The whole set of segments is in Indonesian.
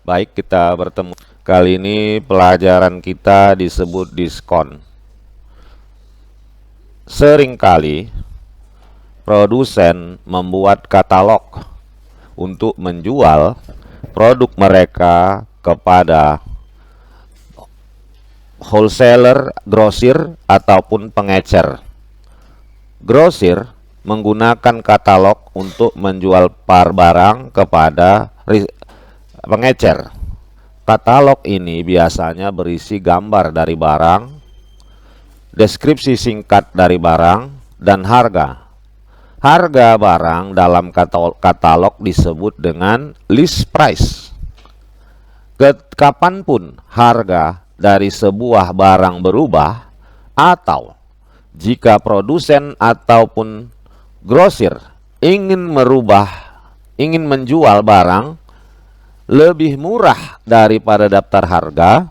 Baik, kita bertemu. Kali ini pelajaran kita disebut diskon. Seringkali produsen membuat katalog untuk menjual produk mereka kepada wholesaler, grosir, ataupun pengecer. Grosir menggunakan katalog untuk menjual barang kepada pengecer. Katalog ini biasanya berisi gambar dari barang, deskripsi singkat dari barang, dan harga. Harga barang dalam katalog disebut dengan list price. Kapanpun harga dari sebuah barang berubah, atau jika produsen ataupun grosir ingin menjual barang lebih murah daripada daftar harga,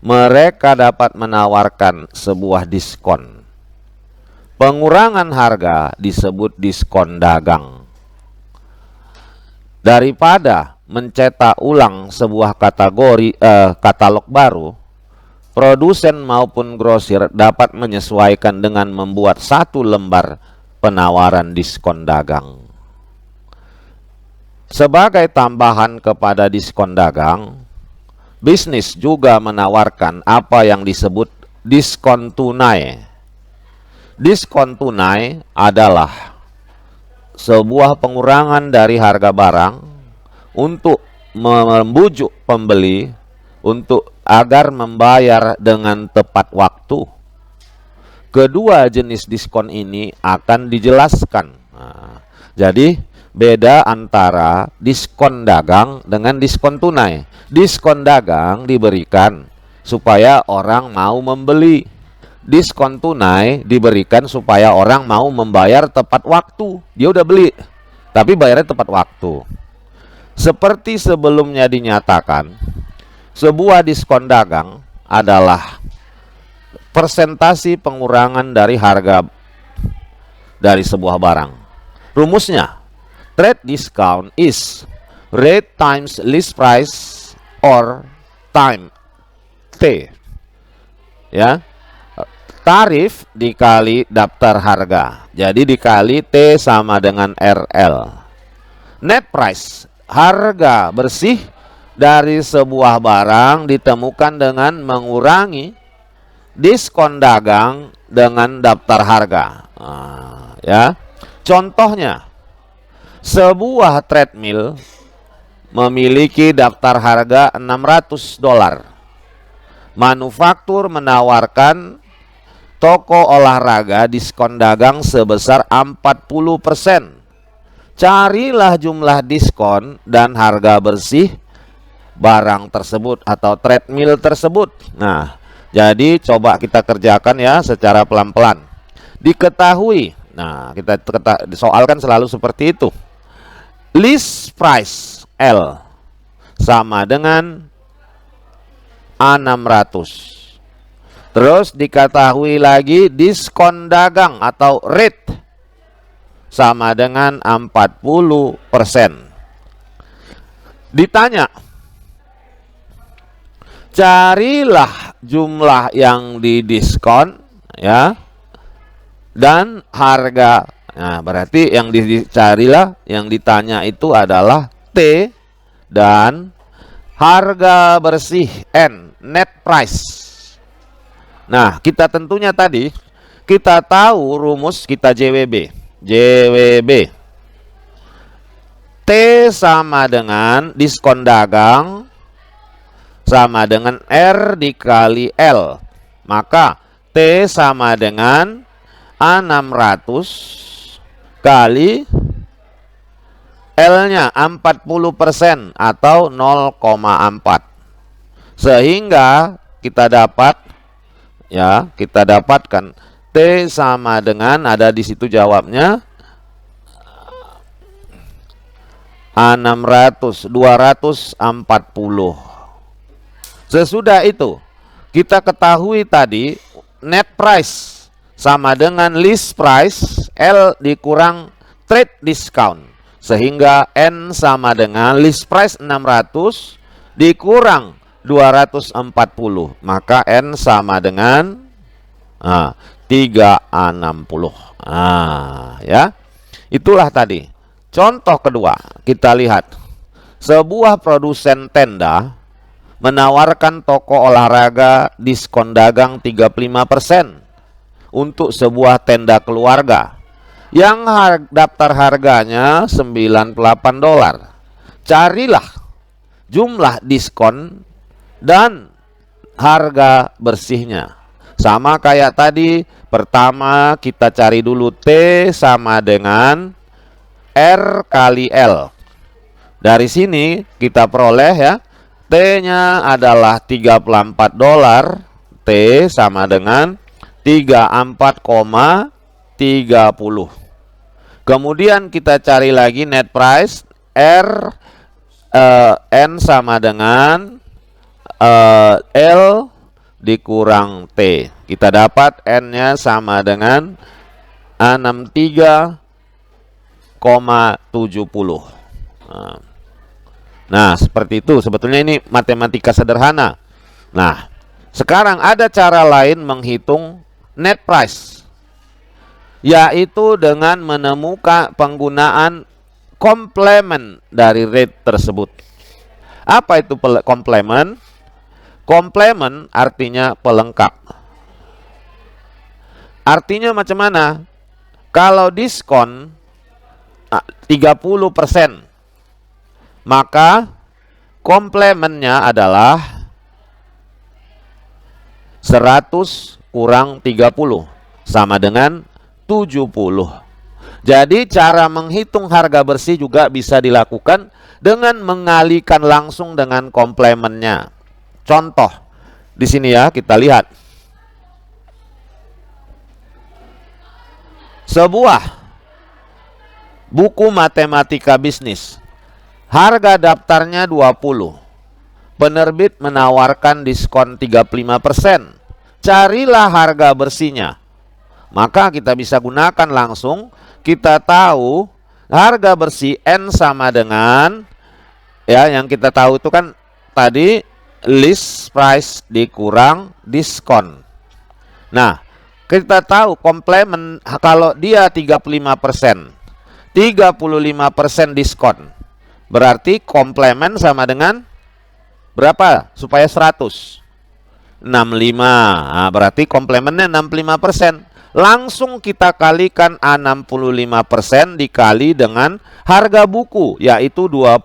mereka dapat menawarkan sebuah diskon. Pengurangan harga disebut diskon dagang. Daripada mencetak ulang sebuah katalog baru, produsen maupun grosir dapat menyesuaikan dengan membuat satu lembar penawaran diskon dagang. Sebagai tambahan kepada diskon dagang, bisnis juga menawarkan apa yang disebut diskon tunai. Diskon tunai adalah sebuah pengurangan dari harga barang untuk membujuk pembeli agar membayar dengan tepat waktu. Kedua jenis diskon ini akan dijelaskan. Jadi beda antara diskon dagang dengan diskon tunai. Diskon dagang diberikan supaya orang mau membeli. Diskon tunai diberikan supaya orang mau membayar tepat waktu. Dia udah beli, tapi bayarnya tepat waktu. Seperti sebelumnya dinyatakan, sebuah diskon dagang adalah persentase pengurangan dari harga dari sebuah barang. Rumusnya, trade discount is rate times list price or time T. Ya. Tarif dikali daftar harga. Jadi dikali T sama dengan RL. Net price, harga bersih dari sebuah barang ditemukan dengan mengurangi diskon dagang dengan daftar harga. Ya. Contohnya, sebuah treadmill memiliki daftar harga $600. Manufaktur menawarkan toko olahraga diskon dagang sebesar 40%. Carilah jumlah diskon dan harga bersih barang tersebut atau treadmill tersebut. Nah, jadi coba kita kerjakan ya secara pelan-pelan. Diketahui. Nah, kita soal kan selalu seperti itu. List price L sama dengan A600. Terus diketahui lagi diskon dagang atau rate sama dengan 40%. Ditanya, carilah jumlah yang didiskon ya dan harga. Nah, berarti yang dicarilah, yang ditanya itu adalah T dan harga bersih N, net price. Nah, kita tentunya tadi kita tahu rumus kita JWB. JWB T sama dengan diskon dagang sama dengan R dikali L. Maka T sama dengan A600 kali L-nya 40% atau 0,4. Sehingga kita dapatkan T sama dengan, ada di situ jawabnya, A600 240. Sesudah itu kita ketahui tadi net price sama dengan list price L dikurang trade discount, sehingga N sama dengan list price 600 dikurang 240, maka N sama dengan 360. Ya. Itulah tadi. Contoh kedua, kita lihat. Sebuah produsen tenda menawarkan toko olahraga diskon dagang 35% untuk sebuah tenda keluarga yang daftar harganya $98. Carilah jumlah diskon dan harga bersihnya. Sama kayak tadi, pertama kita cari dulu T sama dengan R kali L. Dari sini kita peroleh ya, T-nya adalah $34. T sama dengan 34,30. Kemudian kita cari lagi net price, N sama dengan L dikurang T. Kita dapat N-nya sama dengan 63,70. Nah, seperti itu. Sebetulnya ini matematika sederhana. Nah, sekarang ada cara lain menghitung net price, yaitu dengan menemukan penggunaan komplement dari rate tersebut. Apa itu komplement? Komplement artinya pelengkap. Artinya macam mana? Kalau diskon 30%, maka komplementnya adalah 100 kurang 30 sama dengan 70. Jadi cara menghitung harga bersih juga bisa dilakukan dengan mengalihkan langsung dengan komplementnya. Contoh di sini ya, kita lihat. Sebuah buku matematika bisnis, harga daftarnya 20. Penerbit menawarkan diskon 35%. Carilah harga bersihnya. Maka kita bisa gunakan langsung. Kita tahu harga bersih N sama dengan, ya, yang kita tahu itu kan tadi list price dikurang diskon. Nah, kita tahu komplement kalau dia 35%, 35% diskon. Berarti komplement sama dengan berapa supaya 100? 65. Nah, berarti komplementnya 65%. Langsung kita kalikan 65% dikali dengan harga buku, yaitu $20.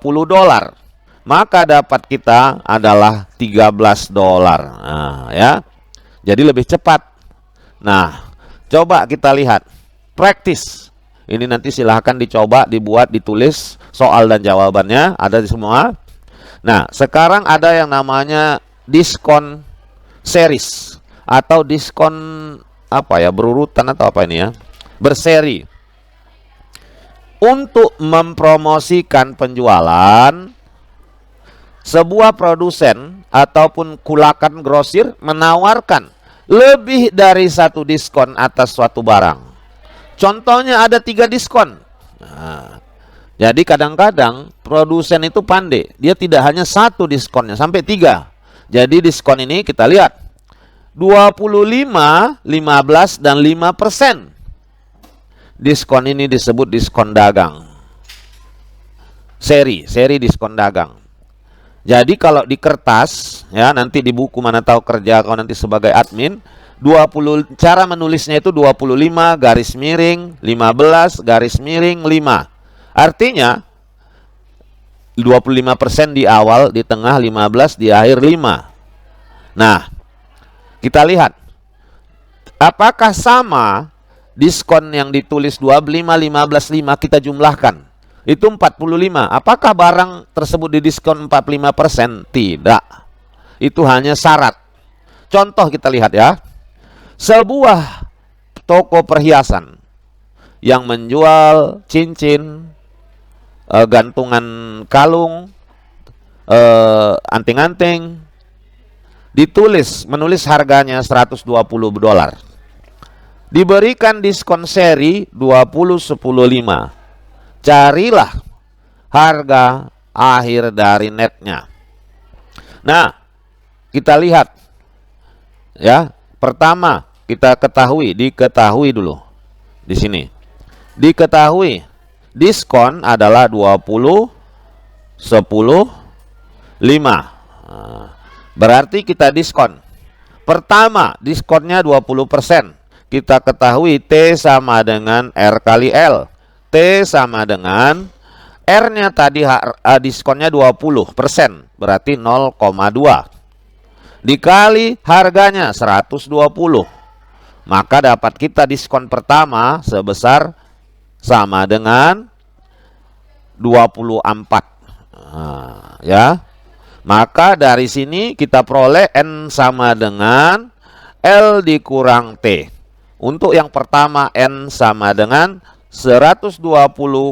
Maka dapat kita adalah $13. Nah, ya. Jadi lebih cepat. Nah, coba kita lihat. Praktis. Ini nanti silahkan dicoba, dibuat, ditulis soal dan jawabannya ada di semua. Nah, sekarang ada yang namanya diskon series atau diskon apa ya, berurutan atau apa ini ya, berseri. Untuk mempromosikan penjualan, sebuah produsen ataupun kulakan grosir menawarkan lebih dari satu diskon atas suatu barang. Contohnya ada 3 diskon. Nah, jadi kadang-kadang produsen itu pandai, dia tidak hanya satu diskonnya, sampai 3. Jadi diskon ini kita lihat 25, 15, dan 5%. Diskon ini disebut diskon dagang. Seri diskon dagang. Jadi kalau di kertas, ya, nanti di buku Mana Tahu Kerja kalau nanti sebagai admin, 20 cara menulisnya itu 25 garis miring 15 garis miring 5. Artinya 25% di awal, di tengah 15, di akhir 5. Nah, kita lihat apakah sama diskon yang ditulis 25, 15, 5 kita jumlahkan. Itu 45. Apakah barang tersebut didiskon 45%? Tidak. Itu hanya syarat. Contoh kita lihat ya. Sebuah toko perhiasan yang menjual cincin, gantungan kalung, anting-anting, menulis harganya $120. Diberikan diskon seri 20, 10, 5. Carilah harga akhir dari netnya. Nah, kita lihat ya. Pertama, diketahui dulu di sini. Diketahui diskon adalah 20, 10, 5. Nah, berarti kita diskon. Pertama, diskonnya 20%. Kita ketahui T sama dengan R kali L. T sama dengan R-nya tadi diskonnya 20%, berarti 0,2. Dikali harganya 120. Maka dapat kita diskon pertama sebesar sama dengan 24. Nah, ya. Maka dari sini kita peroleh N sama dengan L dikurang T. Untuk yang pertama N sama dengan 120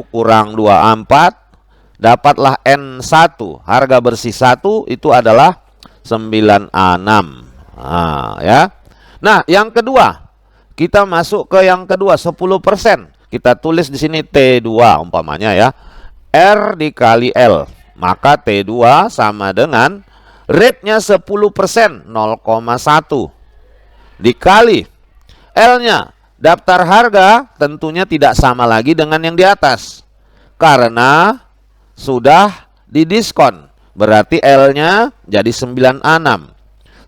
kurang 24, dapatlah N1. Harga bersih 1 itu adalah 96. Nah, ya. Nah, yang kedua, kita masuk ke yang kedua 10%. Kita tulis di sini T2 umpamanya ya. R dikali L. Maka T2 sama dengan rate-nya 10%, 0,1 dikali L-nya. Daftar harga tentunya tidak sama lagi dengan yang di atas karena sudah didiskon. Berarti L-nya jadi 96.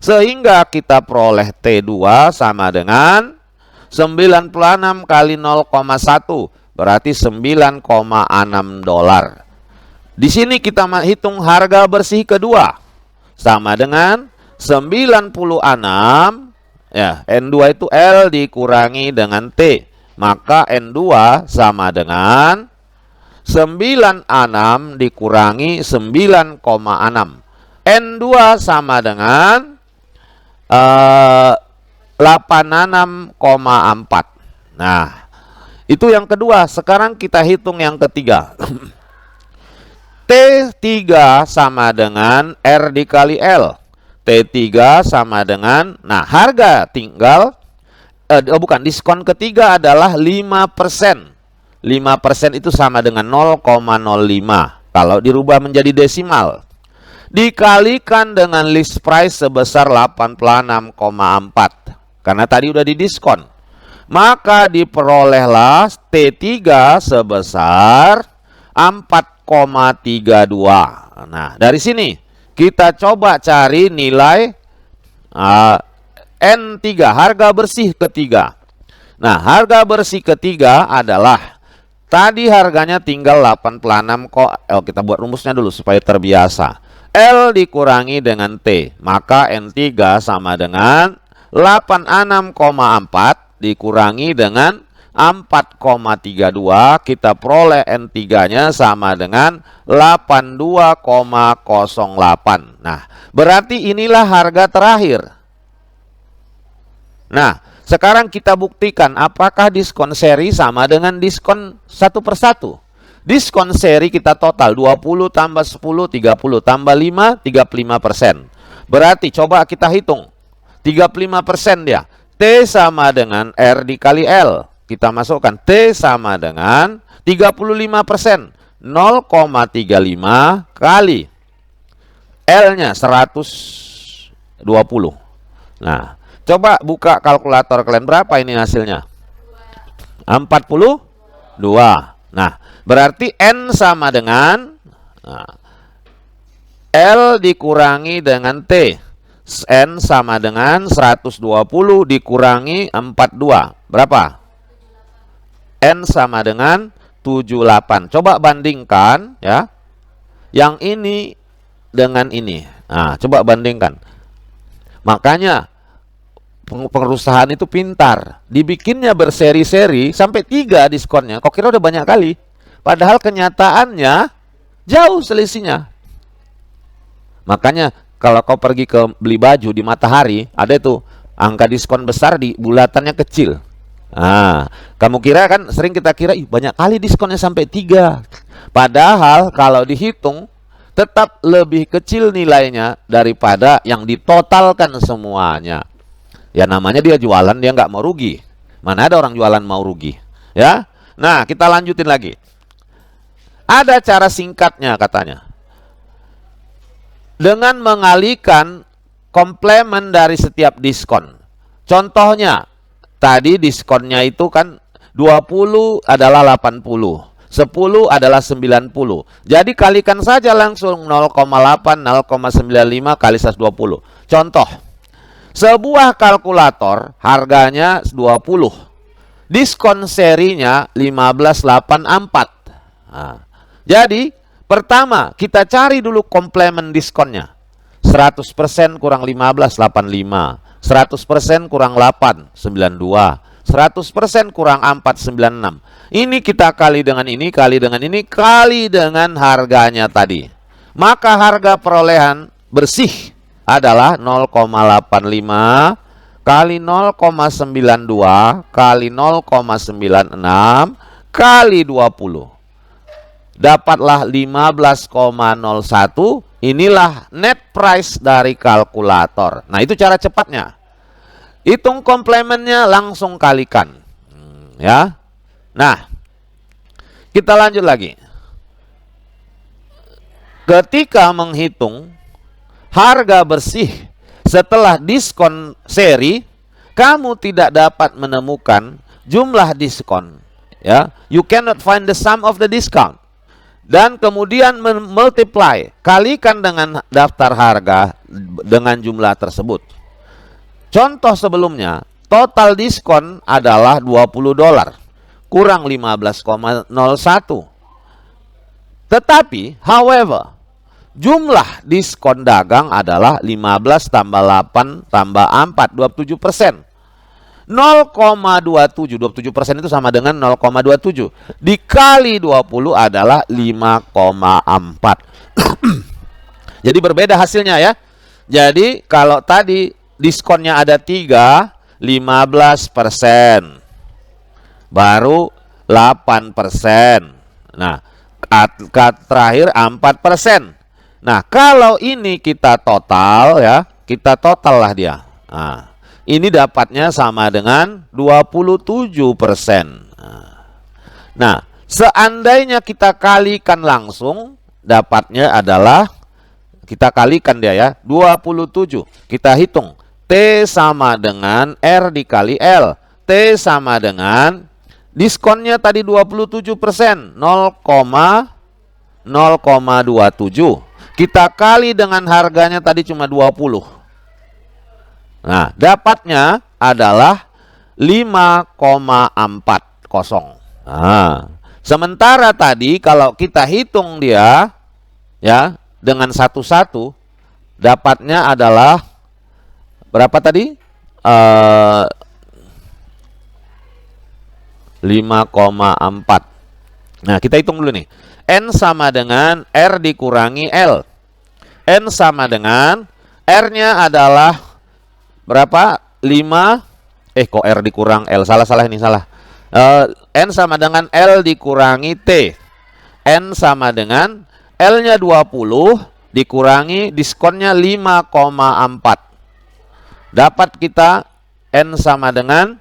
Sehingga kita peroleh T2 sama dengan 96 kali 0,1 berarti 9,6 dolar. Di sini kita hitung harga bersih kedua sama dengan 96 ya, N2 itu L dikurangi dengan T. Maka N2 sama dengan 96 dikurangi 9,6. N2 sama dengan 86,4. Nah, itu yang kedua. Sekarang kita hitung yang ketiga. T3 sama dengan R dikali L. T3 sama dengan, nah harga tinggal, diskon ketiga adalah 5%. 5% itu sama dengan 0,05. Kalau dirubah menjadi desimal. Dikalikan dengan list price sebesar 86,4. Karena tadi udah didiskon. Maka diperolehlah T3 sebesar 4,32. Nah, dari sini kita coba cari nilai N3, harga bersih ketiga. Nah, harga bersih ketiga adalah tadi harganya tinggal 86 kok. Kita buat rumusnya dulu supaya terbiasa. L dikurangi dengan T, maka N3 sama dengan 86,4 dikurangi dengan 4,32, kita peroleh N3-nya sama dengan 82,08. Nah, berarti inilah harga terakhir. Nah, sekarang kita buktikan apakah diskon seri sama dengan diskon satu persatu. Diskon seri kita total 20 tambah 10, 30 tambah 5, 35%. Berarti coba kita hitung. 35% dia. T sama dengan R dikali L. Kita masukkan T sama dengan 35%. 0,35 kali L-nya 120. Nah, coba buka kalkulator kalian, berapa ini hasilnya? 42. Nah, berarti N sama dengan L dikurangi dengan T. N sama dengan 120 dikurangi 42. Berapa? N sama dengan 78. Coba bandingkan ya. Yang ini dengan ini. Nah, coba bandingkan. Makanya perusahaan itu pintar. Dibikinnya berseri-seri sampai 3 diskonnya. Kok kira udah banyak kali. Padahal kenyataannya jauh selisihnya. Makanya kalau kau pergi ke beli baju di Matahari, ada itu angka diskon besar di bulatannya kecil. Nah, kamu kira kan, sering kita kira banyak kali diskonnya sampai 3. Padahal kalau dihitung tetap lebih kecil nilainya daripada yang ditotalkan semuanya. Ya namanya dia jualan, dia nggak mau rugi. Mana ada orang jualan mau rugi, ya? Nah, kita lanjutin lagi. Ada cara singkatnya katanya. dengan mengalihkan komplement dari setiap diskon. Contohnya, tadi diskonnya itu kan 20 adalah 80, 10 adalah 90. Jadi kalikan saja langsung 0,8, 0,95 kali 120. Contoh, sebuah kalkulator harganya 20. Diskon serinya 1584. Nah, jadi pertama kita cari dulu komplement diskonnya. 100% kurang 1585, 100% kurang 892, 100% kurang 496. Ini kita kali dengan ini, kali dengan ini, kali dengan harganya tadi. Maka harga perolehan bersih adalah 0,85 kali 0,92 kali 0,96 kali 20. Dapatlah 15,01. Inilah net price dari kalkulator. Nah, itu cara cepatnya. Hitung komplementnya, langsung kalikan. Ya. Nah, kita lanjut lagi. Ketika menghitung harga bersih setelah diskon seri, kamu tidak dapat menemukan jumlah diskon. Ya, you cannot find the sum of the discount. Dan kemudian multiply, kalikan dengan daftar harga dengan jumlah tersebut. Contoh sebelumnya, total diskon adalah $20 kurang 15,01. Tetapi, however, jumlah diskon dagang adalah 15 tambah 8 tambah 4, 27%. 0,27, 27% itu sama dengan 0,27 dikali 20 adalah 5,4. Jadi berbeda hasilnya ya. Jadi kalau tadi diskonnya ada 3, 15%, baru 8%. Nah, terakhir 4%. Nah, kalau ini kita total ya, kita total lah dia. Nah, ini dapatnya sama dengan 27%. Nah, seandainya kita kalikan langsung, dapatnya adalah, kita kalikan dia ya, 27. Kita hitung, T sama dengan R dikali L. T sama dengan, diskonnya tadi 27%, 0,27. Kita kali dengan harganya tadi cuma 20. Nah, dapatnya adalah 5,40. Nah, sementara tadi kalau kita hitung dia ya dengan satu-satu, dapatnya adalah berapa tadi? 5,4. Nah, kita hitung dulu nih. N sama dengan R dikurangi L. N sama dengan R-nya adalah berapa? 5. Kok R dikurang L? Salah ini, salah. N sama dengan L dikurangi T. N sama dengan L-nya 20 dikurangi diskonnya 5,4. Dapat kita N sama dengan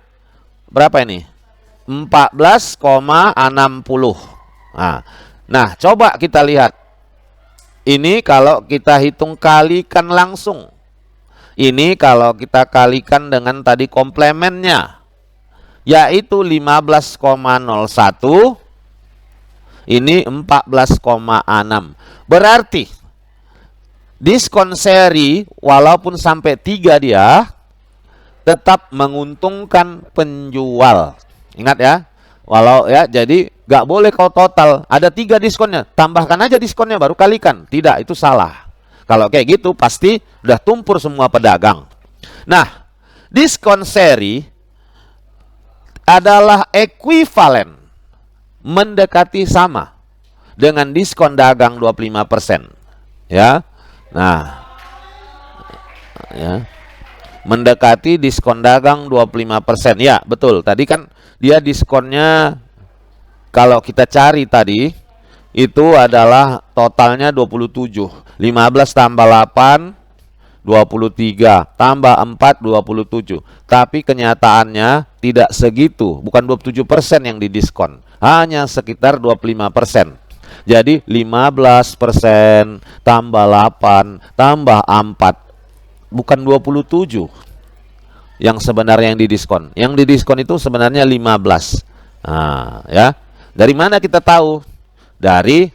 berapa ini? 14,60. Nah, coba kita lihat. Ini kalau kita hitung kalikan langsung. Ini kalau kita kalikan dengan tadi komplementnya, yaitu 15,01. Ini 14,6. Berarti diskon seri walaupun sampai 3 dia tetap menguntungkan penjual. Ingat ya, walau ya, jadi nggak boleh kau total ada 3 diskonnya, tambahkan aja diskonnya baru kalikan. Tidak, itu salah. Kalau kayak gitu pasti udah tumpur semua pedagang. Nah, diskon seri adalah ekuivalen, mendekati sama dengan diskon dagang 25%. Ya. Nah, ya. Mendekati diskon dagang 25%. Ya, betul. Tadi kan dia diskonnya kalau kita cari tadi itu adalah totalnya 27. 15 tambah 8 23 tambah 4 27. Tapi kenyataannya tidak segitu, bukan 27% yang didiskon, hanya sekitar 25%. Jadi 15% tambah 8 tambah 4, bukan 27 yang sebenarnya yang didiskon. Yang didiskon itu sebenarnya 15. Nah, ya. Dari mana kita tahu? Dari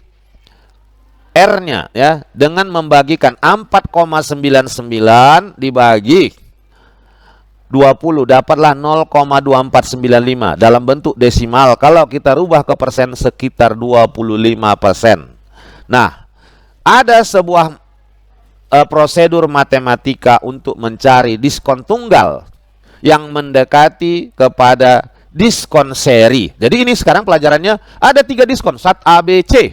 R-nya, ya, dengan membagikan 4,99 dibagi 20 dapatlah 0,2495 dalam bentuk desimal. Kalau kita rubah ke persen sekitar 25%. Nah, ada sebuah prosedur matematika untuk mencari diskon tunggal yang mendekati kepada diskon seri. Jadi ini sekarang pelajarannya ada 3 diskon, SAT A, B, C.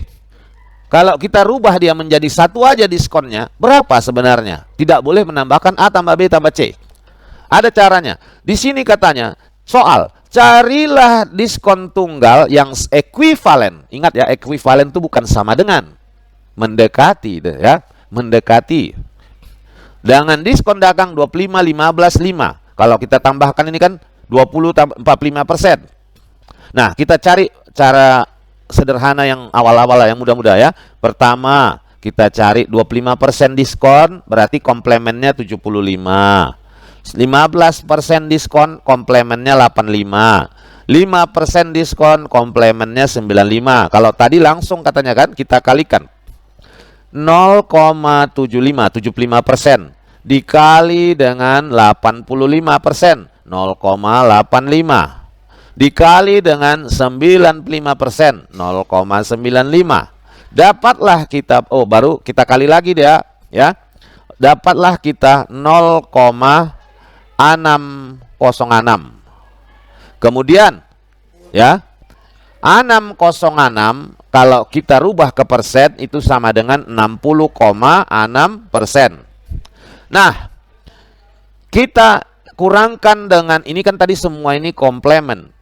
Kalau kita rubah dia menjadi satu aja diskonnya, berapa sebenarnya? Tidak boleh menambahkan A tambah B tambah C. Ada caranya. Di sini katanya, soal, carilah diskon tunggal yang ekuivalen. Ingat ya, ekuivalen itu bukan sama dengan. Mendekati, ya. Mendekati. Dengan diskon dagang 25, 15, 5. Kalau kita tambahkan ini kan 20 tambah 45%. Nah, kita cari cara sederhana yang awal-awal, yang mudah-mudah ya. Pertama, kita cari 25% diskon, berarti komplemennya 75. 15% diskon, komplemennya 85. 5% diskon, komplemennya 95. Kalau tadi langsung katanya kan, kita kalikan 0,75, 75% dikali dengan 85%, 0,85 dikali dengan 95%, 0,95. Dapatlah kita, baru kita kali lagi dia, ya. Dapatlah kita 0,606. Kemudian, ya, 606 kalau kita rubah ke persen itu sama dengan 60,6%. Nah, kita kurangkan dengan ini kan tadi semua ini komplemen.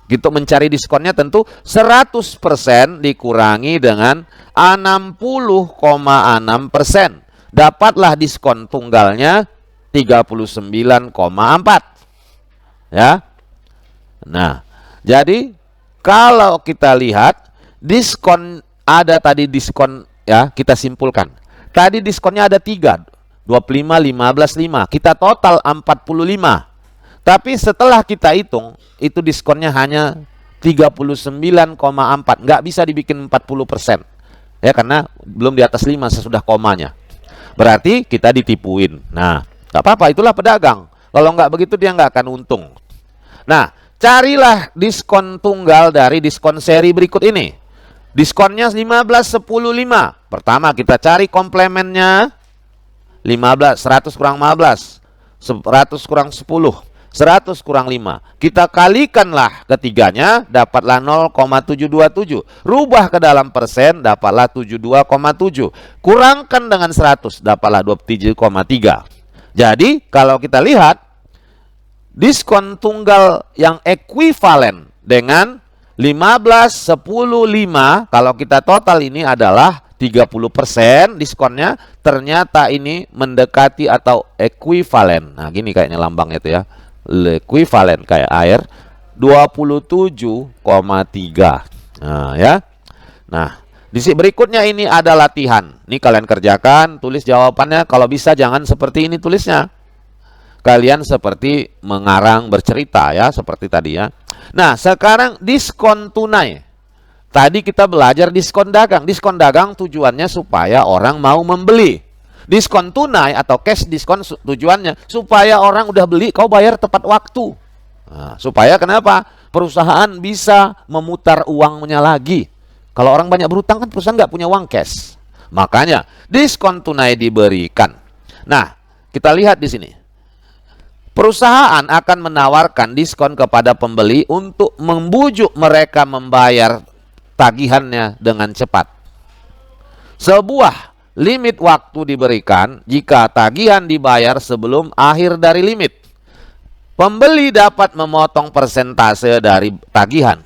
Gitu, mencari diskonnya tentu 100% dikurangi dengan 60,6%. Dapatlah diskon tunggalnya 39,4. Ya. Nah, jadi kalau kita lihat diskon, ada tadi diskon, ya, kita simpulkan. Tadi diskonnya ada 3, 25, 15, 5. Kita total 45. Tapi setelah kita hitung, itu diskonnya hanya 39,4. Nggak bisa dibikin 40%. Ya, karena belum di atas 5 sesudah komanya. Berarti kita ditipuin. Nah, nggak apa-apa, itulah pedagang. Kalau nggak begitu dia nggak akan untung. Nah, carilah diskon tunggal dari diskon seri berikut ini. Diskonnya 15, 10, 5. Pertama kita cari komplemennya 15, 100 kurang 15, 100 kurang 10, 100 kurang 5. Kita kalikanlah ketiganya, dapatlah 0,727. Rubah ke dalam persen, dapatlah 72,7. Kurangkan dengan 100, dapatlah 27,3. Jadi, kalau kita lihat, diskon tunggal yang ekuivalen dengan 15, 10, 5, kalau kita total ini adalah 30% diskonnya, ternyata ini mendekati atau ekuivalen. Nah, gini kayaknya lambangnya itu ya. Ekuivalen kayak air 27,3. Nah, ya. Nah, di sini berikutnya ini ada latihan. Ini kalian kerjakan, tulis jawabannya. Kalau bisa jangan seperti ini tulisnya. Kalian seperti mengarang bercerita ya, seperti tadi ya. Nah, sekarang diskon tunai. Tadi kita belajar diskon dagang. Diskon dagang tujuannya supaya orang mau membeli. Diskon tunai atau cash diskon tujuannya supaya orang udah beli, kau bayar tepat waktu. Nah, supaya kenapa? Perusahaan bisa memutar uangnya lagi. Kalau orang banyak berutang kan perusahaan nggak punya uang cash. Makanya diskon tunai diberikan. Nah, kita lihat di sini. Perusahaan akan menawarkan diskon kepada pembeli untuk membujuk mereka membayar tagihannya dengan cepat. Sebuah limit waktu diberikan jika tagihan dibayar sebelum akhir dari limit. Pembeli dapat memotong persentase dari tagihan.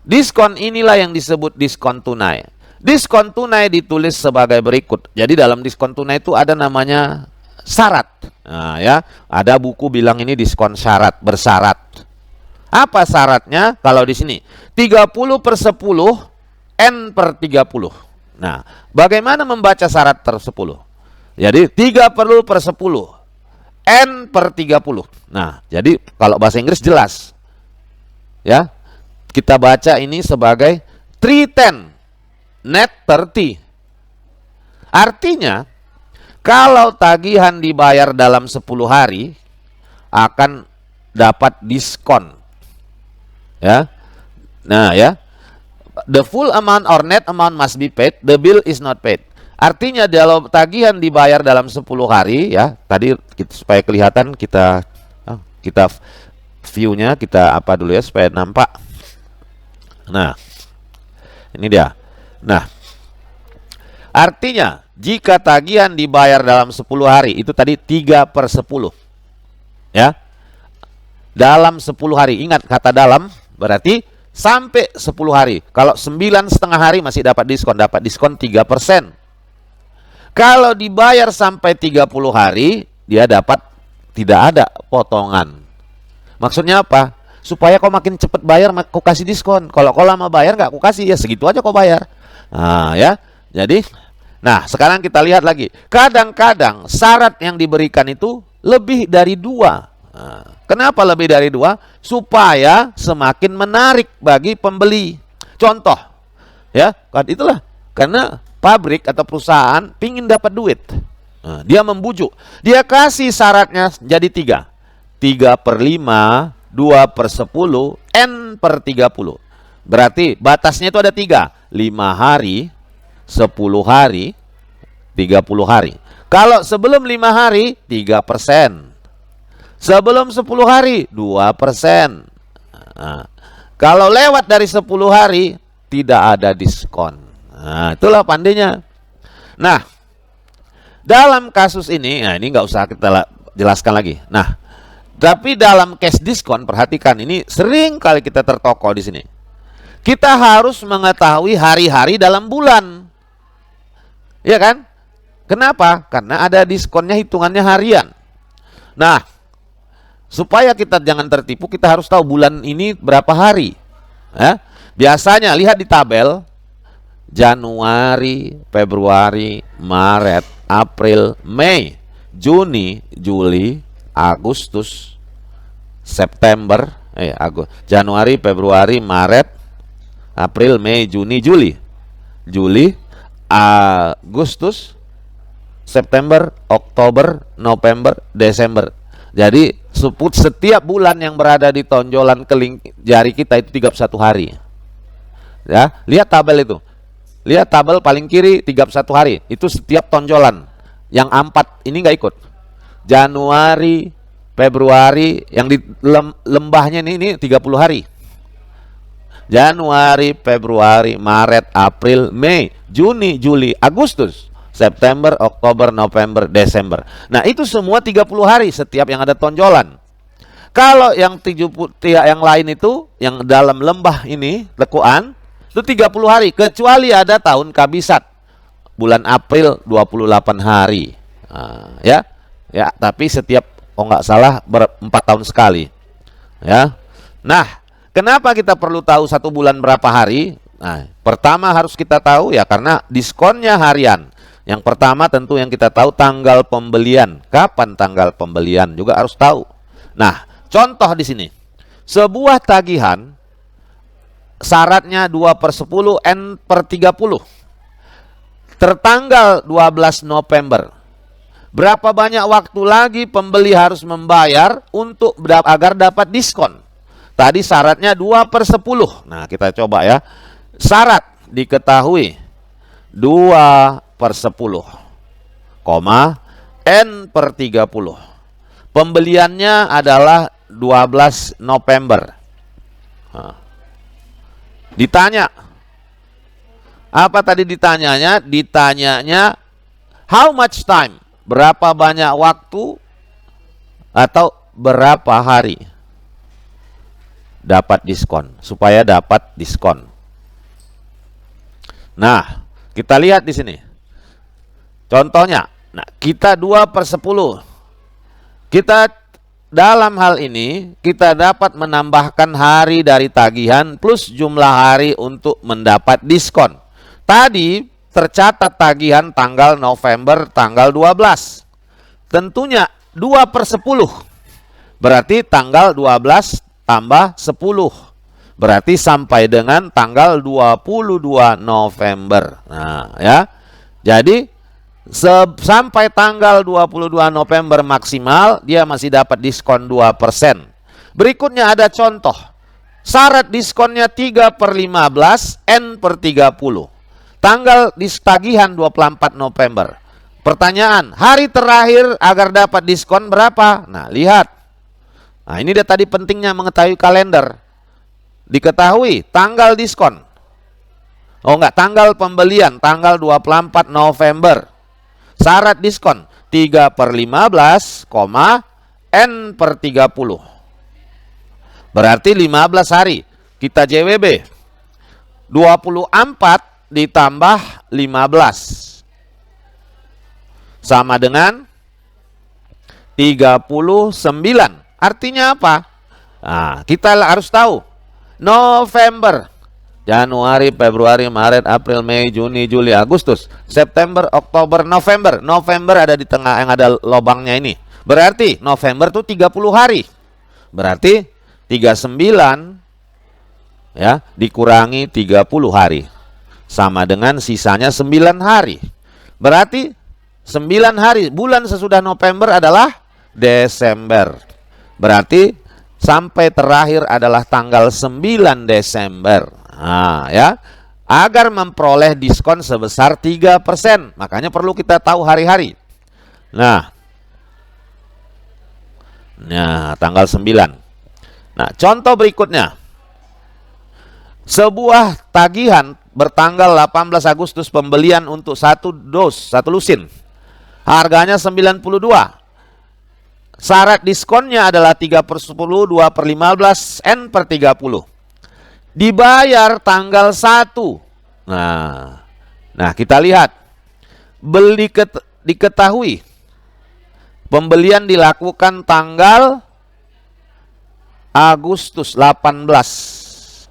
Diskon inilah yang disebut diskon tunai. Diskon tunai ditulis sebagai berikut. Jadi dalam diskon tunai itu ada namanya syarat. Nah, ya, ada buku bilang ini diskon syarat, bersyarat. Apa syaratnya? Kalau di sini 30/10 N per 30. Nah, bagaimana membaca syarat ter-10? Jadi 30 per 10 N per 30. Nah, jadi kalau bahasa Inggris jelas. Ya, kita baca ini sebagai 310 net 30. Artinya, kalau tagihan dibayar dalam 10 hari, akan dapat diskon. Ya. Nah, ya. The full amount or net amount must be paid, the bill is not paid. Artinya kalau tagihan dibayar dalam 10 hari, ya, tadi supaya kelihatan kita view-nya kita apa dulu ya supaya nampak. Nah, ini dia. Nah, artinya jika tagihan dibayar dalam 10 hari, itu tadi 3 per 10. Ya. Dalam 10 hari, ingat kata dalam berarti sampai 10 hari. Kalau 9,5 hari masih dapat diskon 3%. Kalau dibayar sampai 30 hari, dia dapat tidak ada potongan. Maksudnya apa? Supaya kau makin cepat bayar, kau kasih diskon. Kalau kau lama bayar, nggak kau kasih, ya segitu aja kau bayar. Nah, ya. Jadi, nah sekarang kita lihat lagi. Kadang-kadang syarat yang diberikan itu lebih dari 2. Nah, kenapa lebih dari 2? Supaya semakin menarik bagi pembeli. Contoh, ya, kan itulah karena pabrik atau perusahaan pingin dapat duit. Nah, dia membujuk, dia kasih syaratnya jadi 3. 3 per 5, 2 per 10, N per 30. Berarti batasnya itu ada 3. 5 hari, 10 hari, 30 hari. Kalau sebelum 5 hari, 3%. Sebelum 10 hari, 2%. Nah, kalau lewat dari 10 hari, tidak ada diskon. Nah, itulah pandainya. Nah, dalam kasus ini, nah ini nggak usah kita jelaskan lagi. Nah, tapi dalam cash diskon, perhatikan ini sering kali kita tertokol di sini. Kita harus mengetahui hari-hari dalam bulan, ya kan? Kenapa? Karena ada diskonnya hitungannya harian. Nah, supaya kita jangan tertipu, kita harus tahu bulan ini berapa hari. Ya? Biasanya lihat di tabel. Januari, Februari, Maret, April, Mei, Juni, Juli, Agustus, September, Januari, Februari, Maret, April, Mei, Juni, Juli, Agustus, September, Oktober, November, Desember. Jadi setiap bulan yang berada di tonjolan jari kita itu 31 hari. Ya, lihat tabel itu. Lihat tabel paling kiri 31 hari. Itu setiap tonjolan. Yang 4 ini nggak ikut. Januari, Februari, yang di lembahnya ini 30 hari. Januari, Februari, Maret, April, Mei, Juni, Juli, Agustus, September, Oktober, November, Desember. Nah, itu semua 30 hari setiap yang ada tonjolan. Kalau yang 70 yang lain itu yang dalam lembah ini, lekuan, itu 30 hari, kecuali ada tahun kabisat. Bulan April 28 hari. Nah, ya. Ya, tapi setiap nggak salah 4 tahun sekali. Ya. Nah, kenapa kita perlu tahu satu bulan berapa hari? Nah, pertama harus kita tahu ya karena diskonnya harian. Yang pertama tentu yang kita tahu tanggal pembelian. Kapan tanggal pembelian juga harus tahu. Nah, contoh di sini. Sebuah tagihan syaratnya 2 per 10 N per 30. Tertanggal 12 November. Berapa banyak waktu lagi pembeli harus membayar untuk agar dapat diskon? Tadi syaratnya 2 per 10. Nah, kita coba ya. Syarat diketahui 2 per 10, N per 30. Pembeliannya adalah 12 November. Nah. Ditanya. Apa tadi ditanyanya? Ditanyanya how much time? Berapa banyak waktu atau berapa hari dapat diskon, supaya dapat diskon. Nah, kita lihat di sini. Contohnya, nah kita 2 per 10. Kita dalam hal ini kita dapat menambahkan hari dari tagihan plus jumlah hari untuk mendapat diskon. Tadi tercatat tagihan tanggal November tanggal 12. Tentunya 2/10. Berarti tanggal 12 tambah 10. Berarti sampai dengan tanggal 22 November. Nah, ya. Jadi sampai tanggal 22 November maksimal dia masih dapat diskon 2%. Berikutnya ada contoh. Syarat diskonnya 3/15 N/30. Tanggal tagihan 24 November. Pertanyaan, hari terakhir agar dapat diskon berapa? Nah, lihat. Nah, ini dia tadi pentingnya mengetahui kalender. Diketahui tanggal diskon. Oh enggak, tanggal pembelian tanggal 24 November. Syarat diskon 3/15, N/30. Berarti 15 hari. Kita JWB. 24 ditambah 15. Sama dengan 39. Artinya apa? Nah, kita harus tahu. November, Januari, Februari, Maret, April, Mei, Juni, Juli, Agustus, September, Oktober, November. November ada di tengah yang ada lobangnya ini. Berarti November tuh 30 hari. Berarti 39 ya dikurangi 30 hari. Sama dengan sisanya 9 hari. Berarti 9 hari. Bulan sesudah November adalah Desember. Berarti sampai terakhir adalah tanggal 9 Desember. Nah, ya. Agar memperoleh diskon sebesar 3%. Makanya perlu kita tahu hari-hari. Nah, tanggal 9. Nah, contoh berikutnya. Sebuah tagihan bertanggal 18 Agustus pembelian untuk 1 dos, 1 lusin. Harganya 92. Syarat diskonnya adalah 3/10, 2/15, N/30. Dibayar tanggal 1. Nah, kita lihat. Diketahui. Pembelian dilakukan tanggal Agustus 18.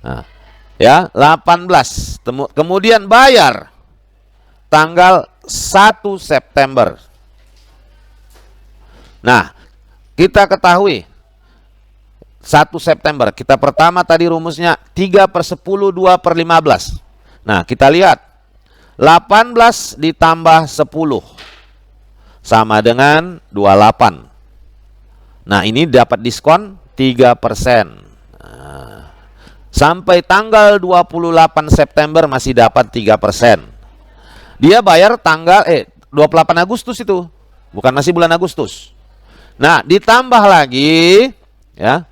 Nah, ya, 18. Kemudian bayar tanggal 1 September. Nah, kita ketahui 1 September. Kita pertama tadi rumusnya 3/10, 2/15. Nah, kita lihat 18 ditambah 10 sama dengan 28. Nah, ini dapat diskon 3%. Sampai tanggal 28 September masih dapat 3%. Dia bayar tanggal 28 Agustus itu. Bukan masih bulan Agustus. Nah, ditambah lagi ya.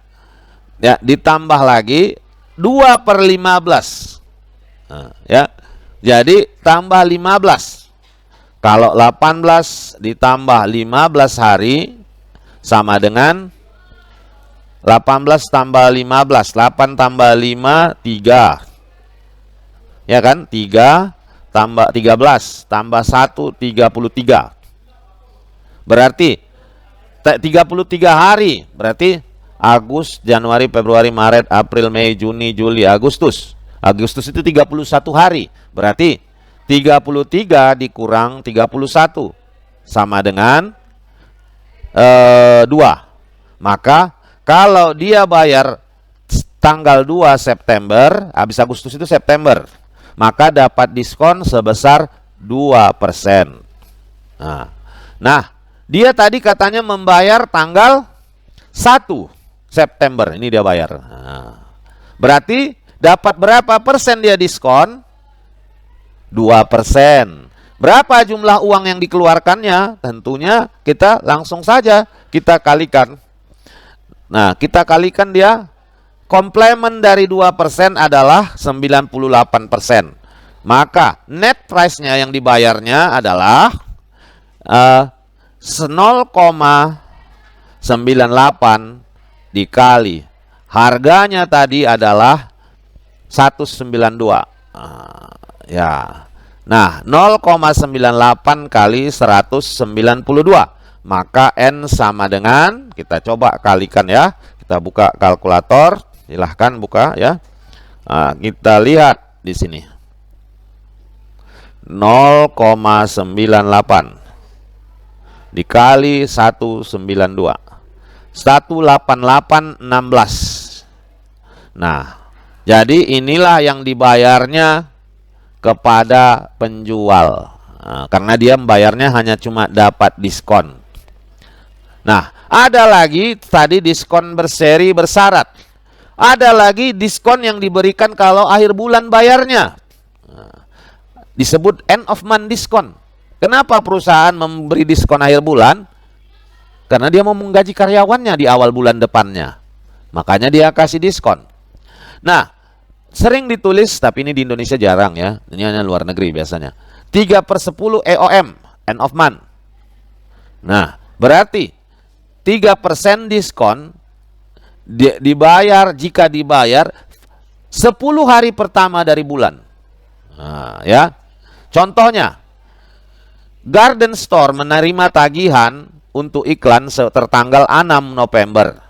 Ya, ditambah lagi 2/15. Nah, ya. Jadi tambah 15. Kalau 18 ditambah 15 hari sama dengan 18 tambah 15, 8 tambah 5, 3. Ya kan? 3 tambah 13, tambah 1, 33. Berarti 33 hari. Berarti Agustus, Januari, Februari, Maret, April, Mei, Juni, Juli, Agustus. Agustus itu 31 hari. Berarti 33 dikurang 31 sama dengan 2. Maka kalau dia bayar tanggal 2 September, habis Agustus itu September, maka dapat diskon sebesar 2%. Nah, dia tadi katanya membayar tanggal 1 September. Ini dia bayar. Berarti dapat berapa persen dia diskon? 2%. Berapa jumlah uang yang dikeluarkannya? Tentunya kita langsung saja kita kalikan. Nah, kita kalikan dia, komplement dari 2% adalah 98%. Maka net price-nya yang dibayarnya adalah 0,98 dikali. Harganya tadi adalah 192. Ya. Nah, 0,98 kali 192. Maka N sama dengan, kita coba kalikan ya. Kita buka kalkulator, silahkan buka ya. Nah, kita lihat di sini. 0,98 dikali 192. 18816. Nah, jadi inilah yang dibayarnya kepada penjual. Nah, karena dia membayarnya hanya cuma dapat diskon. Nah, ada lagi tadi diskon berseri bersyarat. Ada lagi diskon yang diberikan kalau akhir bulan bayarnya. Nah, disebut end of month diskon. Kenapa perusahaan memberi diskon akhir bulan? Karena dia mau menggaji karyawannya di awal bulan depannya. Makanya dia kasih diskon. Nah, sering ditulis, tapi ini di Indonesia jarang ya. Ini hanya luar negeri biasanya. 3/10 EOM, end of month. Nah, berarti 3% diskon dibayar jika dibayar 10 hari pertama dari bulan. Nah, ya. Contohnya, Garden Store menerima tagihan untuk iklan tertanggal 6 November.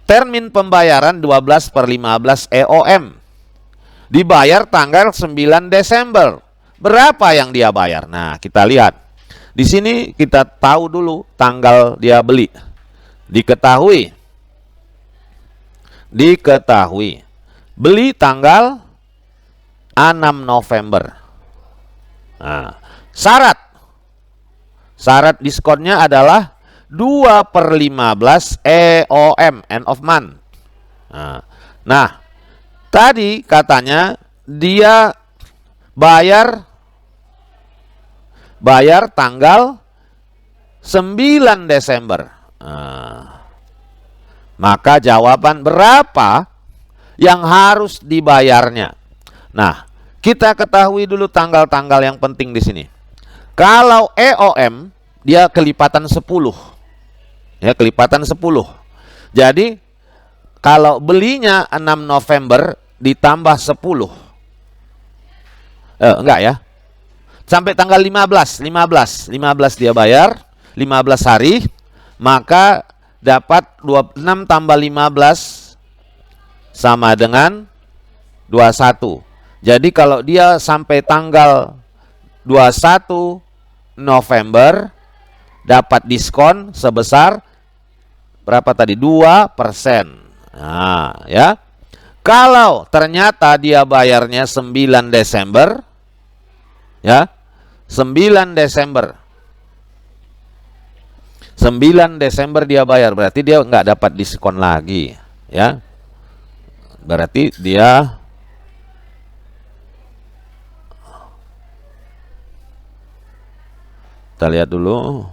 Termin pembayaran 12/15 EOM. Dibayar tanggal 9 Desember. Berapa yang dia bayar? Nah, kita lihat. Di sini kita tahu dulu tanggal dia beli. Diketahui. Beli tanggal 6 November. Nah, syarat diskonnya adalah 2/15 EOM, end of month. Nah, tadi katanya dia bayar tanggal 9 Desember. Maka jawaban berapa yang harus dibayarnya? Nah, kita ketahui dulu tanggal-tanggal yang penting di sini. Kalau EOM dia kelipatan 10. Ya, kelipatan 10. Jadi kalau belinya 6 November ditambah 10. Enggak ya. Sampai tanggal 15 dia bayar 15 hari, maka dapat 26 tambah 15 sama dengan 21. Jadi kalau dia sampai tanggal 21 November dapat diskon sebesar berapa tadi? 2%. Nah, ya. Kalau ternyata dia bayarnya 9 Desember, ya, 9 Desember dia bayar, berarti dia nggak dapat diskon lagi, ya. Berarti dia kita lihat dulu.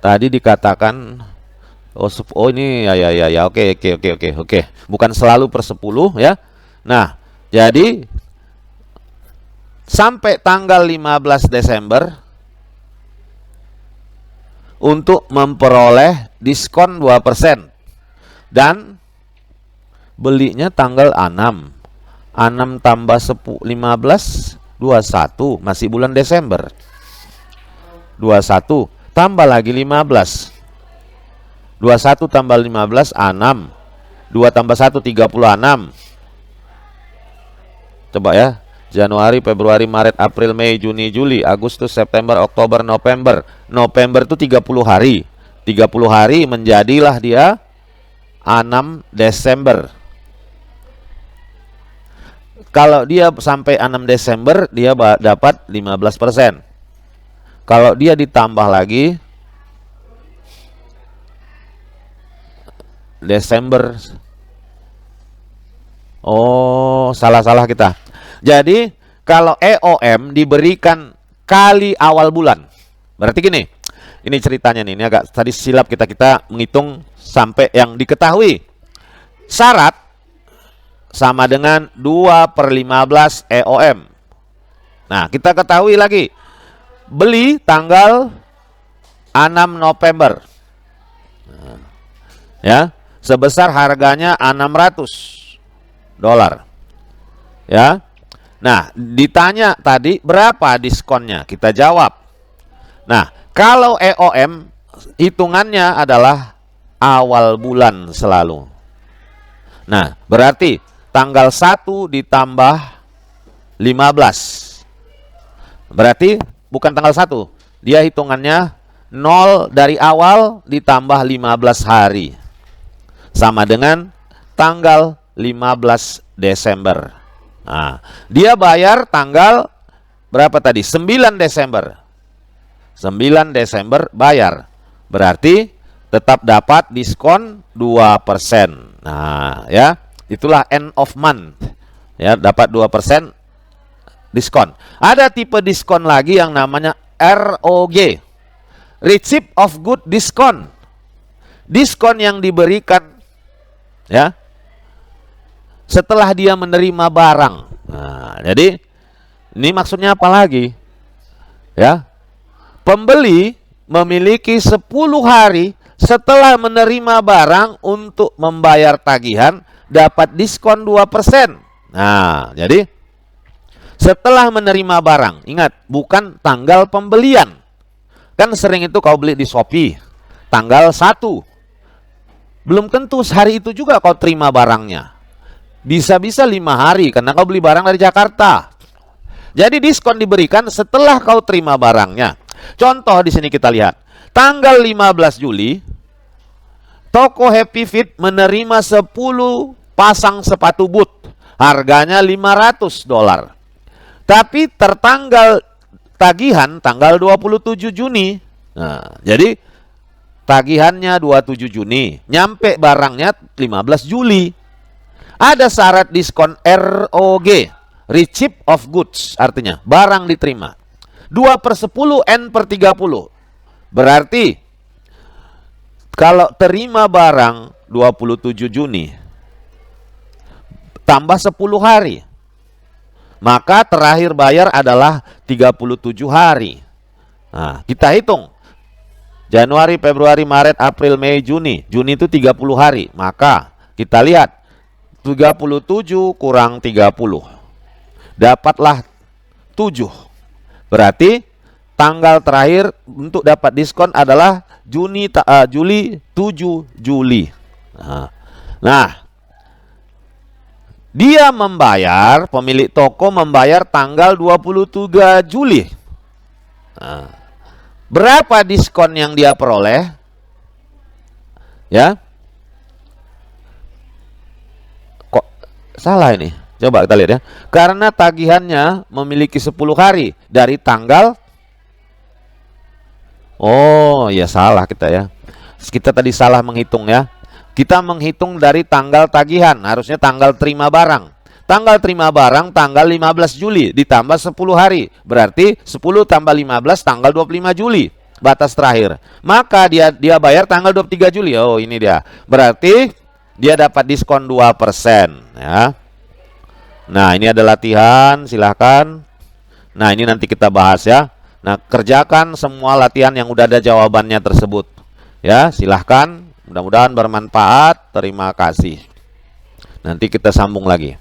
Tadi dikatakan ini ya oke. Bukan selalu per 10 ya. Nah, jadi sampai tanggal 15 Desember untuk memperoleh diskon 2% dan belinya tanggal 6. 6 tambah 15 21, masih bulan Desember. 21 tambah lagi 15. 21 tambah 15 6. 2 tambah 1 36. Coba ya. Januari, Februari, Maret, April, Mei, Juni, Juli, Agustus, September, Oktober, November. November itu 30 hari. 30 hari menjadilah dia 6 Desember. Kalau dia sampai 6 Desember, dia dapat 15%. Kalau dia ditambah lagi Desember. Oh, salah kita. Jadi, kalau EOM diberikan kali awal bulan. Berarti gini. Ini ceritanya nih, ini agak tadi silap kita menghitung sampai yang diketahui. Syarat sama dengan 2/15 EOM. Nah, kita ketahui lagi. Beli tanggal 6 November. Nah, ya, sebesar harganya $600. Ya. Nah, ditanya tadi berapa diskonnya? Kita jawab. Nah, kalau EOM hitungannya adalah awal bulan selalu. Nah, berarti tanggal 1 ditambah 15. Berarti bukan tanggal 1. Dia hitungannya 0 dari awal ditambah 15 hari. Sama dengan tanggal 15 Desember. Nah, dia bayar tanggal berapa tadi? 9 Desember. 9 Desember bayar. Berarti tetap dapat diskon 2%. Nah, ya, itulah end of month. Ya, dapat 2% diskon. Ada tipe diskon lagi yang namanya ROG. Receipt of Good Discount. Diskon yang diberikan ya setelah dia menerima barang. Nah, jadi ini maksudnya apa lagi? Ya. Pembeli memiliki 10 hari setelah menerima barang untuk membayar tagihan dapat diskon 2%. Nah, jadi setelah menerima barang, ingat bukan tanggal pembelian. Kan sering itu kau beli di Shopee tanggal 1. Belum tentu hari itu juga kau terima barangnya. Bisa-bisa 5 hari karena kau beli barang dari Jakarta. Jadi diskon diberikan setelah kau terima barangnya. Contoh di sini kita lihat. Tanggal 15 Juli, toko Happy Fit menerima 10 pasang sepatu boot. Harganya $500. Tapi tertanggal tagihan tanggal 27 Juni. Nah, jadi tagihannya 27 Juni, nyampe barangnya 15 Juli. Ada syarat diskon ROG, Receipt of Goods, artinya barang diterima. 2/10 N/30. Berarti kalau terima barang 27 Juni tambah 10 hari, maka terakhir bayar adalah 37 hari. Nah, kita hitung. Januari, Februari, Maret, April, Mei, Juni. Juni itu 30 hari. Maka kita lihat 37 kurang 30. Dapatlah 7. Berarti tanggal terakhir untuk dapat diskon adalah Juli 7 Juli. Nah, dia membayar, pemilik toko membayar tanggal 23 Juli. Nah, berapa diskon yang dia peroleh? Ya. Kok salah ini? Coba kita lihat ya. Karena tagihannya memiliki 10 hari dari tanggal. Oh, ya salah kita ya. Kita tadi salah menghitung ya. Kita menghitung dari tanggal tagihan, harusnya tanggal terima barang. Tanggal terima barang tanggal 15 Juli ditambah 10 hari. Berarti 10 tambah 15 tanggal 25 Juli. Batas terakhir. Maka dia bayar tanggal 23 Juli. Oh, ini dia. Berarti dia dapat diskon 2% ya. Nah, ini ada latihan, silahkan. Nah, ini nanti kita bahas ya. Nah, kerjakan semua latihan yang udah ada jawabannya tersebut. Ya, silahkan. Mudah-mudahan bermanfaat. Terima kasih. Nanti kita sambung lagi.